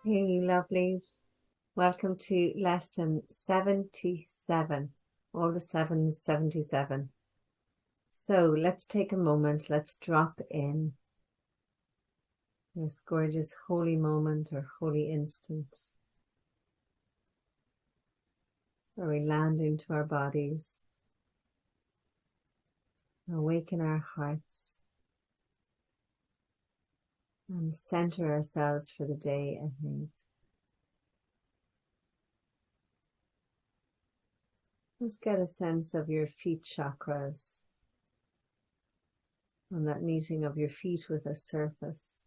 Hey, lovelies. Welcome to lesson 77. All the sevens, 77. So let's take a moment. Let's drop in this gorgeous holy moment or holy instant where we land into our bodies, awaken our hearts, and center ourselves for the day ahead. Let's get a sense of your feet chakras and that meeting of your feet with a surface.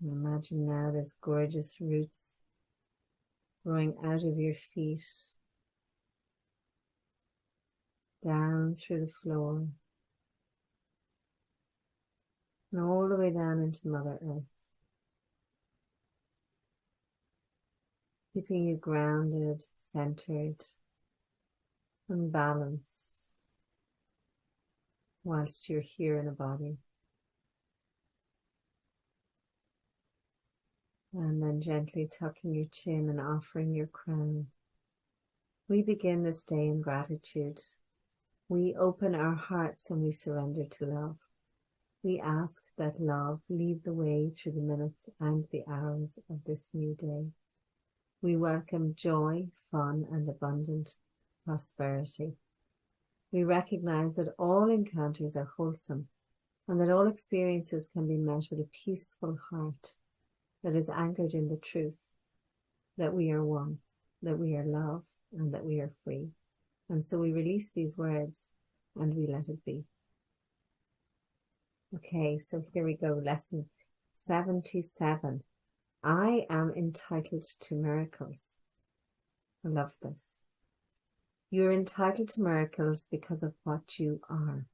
And imagine now there's gorgeous roots growing out of your feet, down through the floor, and all the way down into Mother Earth, keeping you grounded, centered, and balanced whilst you're here in a body. And then gently tucking your chin and offering your crown. We begin this day in gratitude. We open our hearts and we surrender to love. We ask that love lead the way through the minutes and the hours of this new day. We welcome joy, fun, and abundant prosperity. We recognize that all encounters are wholesome and that all experiences can be met with a peaceful heart that is anchored in the truth that we are one, that we are love, and that we are free. And so we release these words and we let it be. Okay, so here we go. Lesson 77. I am entitled to miracles. I love this. You're entitled to miracles because of what you are.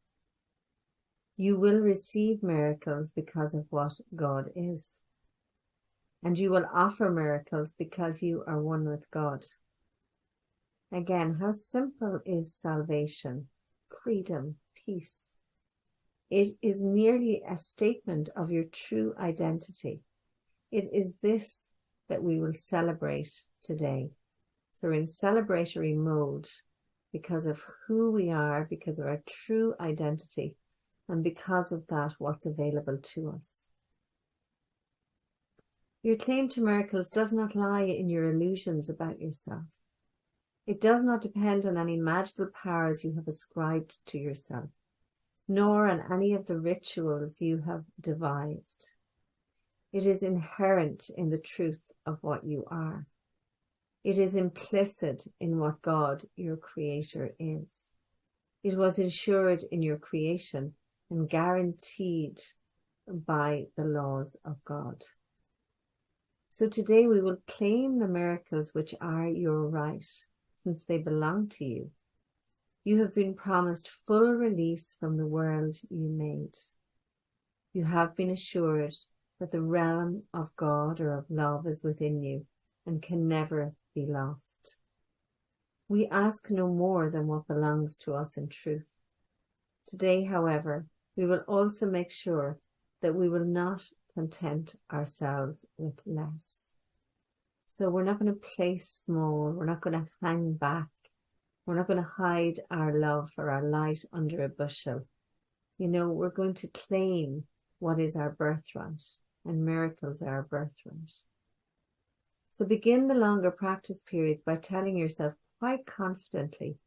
You will receive miracles because of what God is. And you will offer miracles because you are one with God. Again, how simple is salvation, freedom, peace? It is merely a statement of your true identity. It is this that we will celebrate today. So we're in celebratory mode because of who we are, because of our true identity, and because of that, what's available to us. Your claim to miracles does not lie in your illusions about yourself. It does not depend on any magical powers you have ascribed to yourself, nor on any of the rituals you have devised. It is inherent in the truth of what you are. It is implicit in what God, your Creator, is. It was ensured in your creation and guaranteed by the laws of God. So today we will claim the miracles which are your right, since they belong to you. You have been promised full release from the world you made. You have been assured that the realm of God or of love is within you and can never be lost. We ask no more than what belongs to us in truth. Today, however, we will also make sure that we will not content ourselves with less. So we're not going to play small. We're not going to hang back. We're not going to hide our love or our light under a bushel. We're going to claim what is our birthright, and miracles are our birthright. So begin the longer practice periods by telling yourself quite confidently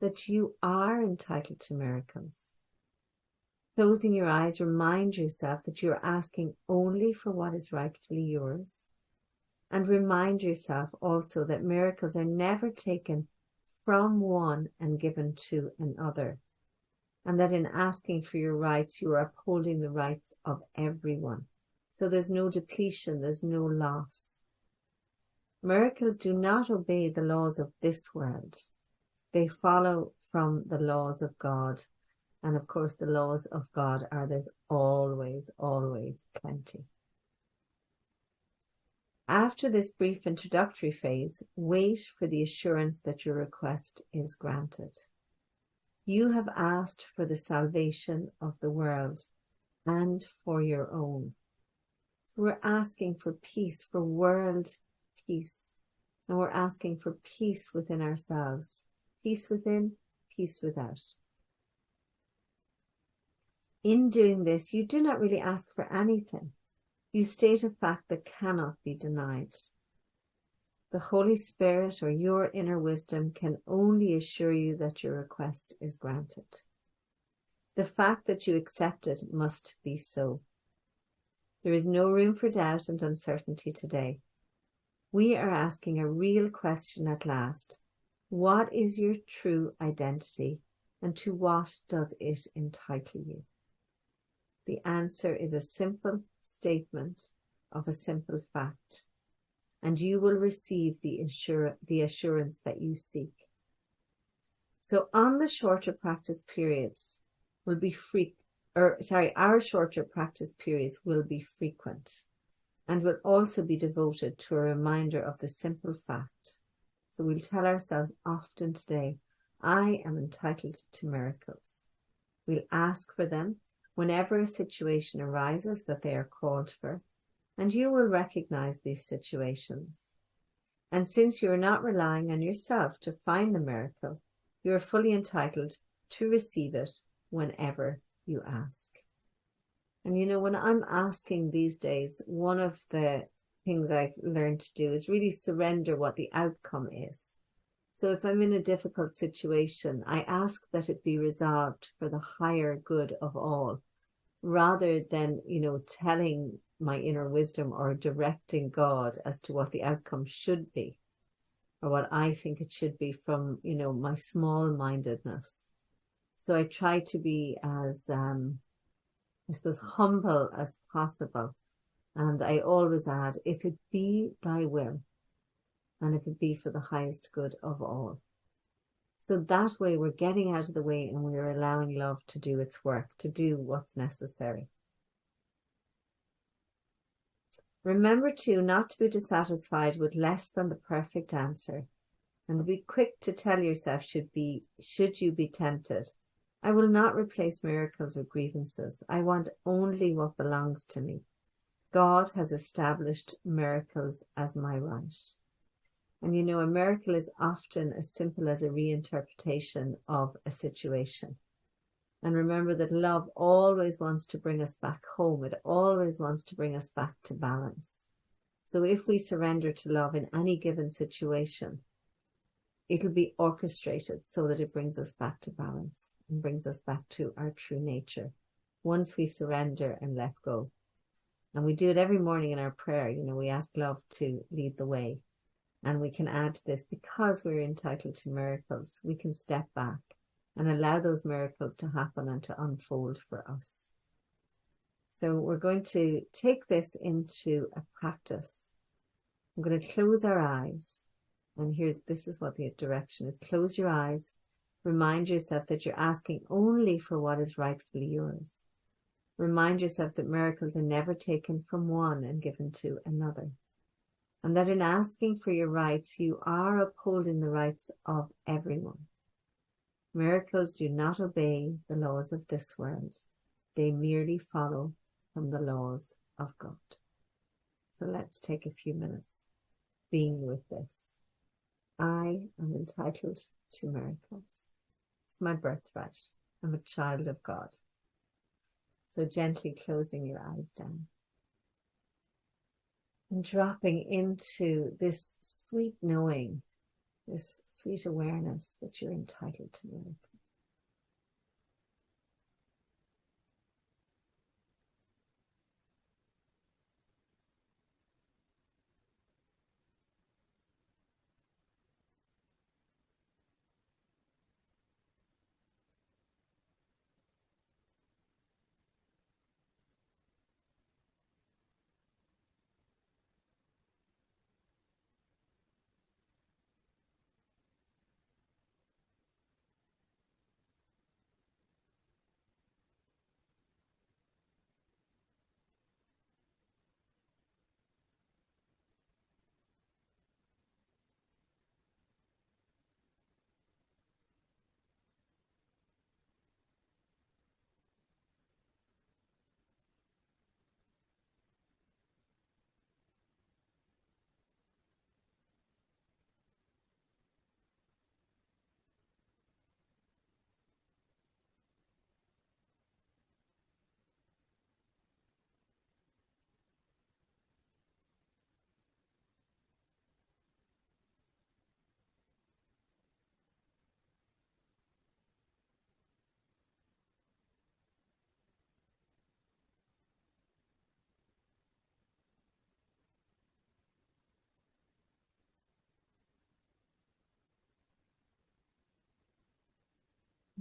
that you are entitled to miracles. Closing your eyes, remind yourself that you're asking only for what is rightfully yours. And remind yourself also that miracles are never taken from one and given to another. And that in asking for your rights, you are upholding the rights of everyone. So there's no depletion, there's no loss. Miracles do not obey the laws of this world. They follow from the laws of God. And of course, the laws of God are there's always, always plenty. After this brief introductory phase, wait for the assurance that your request is granted. You have asked for the salvation of the world and for your own. So we're asking for peace, for world peace. And we're asking for peace within ourselves. Peace within, peace without. In doing this, you do not really ask for anything. You state a fact that cannot be denied. The Holy Spirit or your inner wisdom can only assure you that your request is granted. The fact that you accept it must be so. There is no room for doubt and uncertainty today. We are asking a real question at last. What is your true identity, and to what does it entitle you? The answer is a simple statement of a simple fact, and you will receive the assurance that you seek. So on the shorter practice periods will be our shorter practice periods will be frequent and will also be devoted to a reminder of the simple fact. So we'll tell ourselves often today, I am entitled to miracles. We'll ask for them whenever a situation arises that they are called for, and you will recognize these situations. And since you are not relying on yourself to find the miracle, you are fully entitled to receive it whenever you ask. And you know, when I'm asking these days, one of the things I've learned to do is really surrender what the outcome is. So if I'm in a difficult situation, I ask that it be resolved for the higher good of all, rather than, telling my inner wisdom or directing God as to what the outcome should be, or what I think it should be from, my small-mindedness. So I try to be as, humble as possible. And I always add, if it be thy will, and if it be for the highest good of all. So that way we're getting out of the way and we're allowing love to do its work, to do what's necessary. Remember too not to be dissatisfied with less than the perfect answer, and be quick to tell yourself should you be tempted, I will not replace miracles with grievances. I want only what belongs to me. God has established miracles as my right. And a miracle is often as simple as a reinterpretation of a situation. And remember that love always wants to bring us back home. It always wants to bring us back to balance. So if we surrender to love in any given situation, it'll be orchestrated so that it brings us back to balance and brings us back to our true nature once we surrender and let go. And we do it every morning in our prayer. We ask love to lead the way. And we can add to this, because we're entitled to miracles, we can step back and allow those miracles to happen and to unfold for us. So we're going to take this into a practice. I'm going to close our eyes. And this is what the direction is. Close your eyes. Remind yourself that you're asking only for what is rightfully yours. Remind yourself that miracles are never taken from one and given to another. And that in asking for your rights, you are upholding the rights of everyone. Miracles do not obey the laws of this world. They merely follow from the laws of God. So let's take a few minutes being with this. I am entitled to miracles. It's my birthright. I'm a child of God. So gently closing your eyes down. And dropping into this sweet knowing, this sweet awareness that you're entitled to miracles.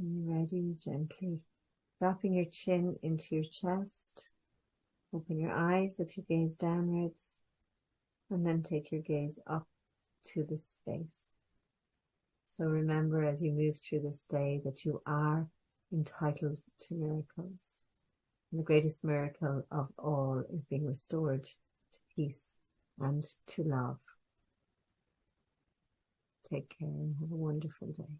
When you're ready, gently dropping your chin into your chest. Open your eyes with your gaze downwards, and then take your gaze up to the space. So remember, as you move through this day, that you are entitled to miracles. And the greatest miracle of all is being restored to peace and to love. Take care and have a wonderful day.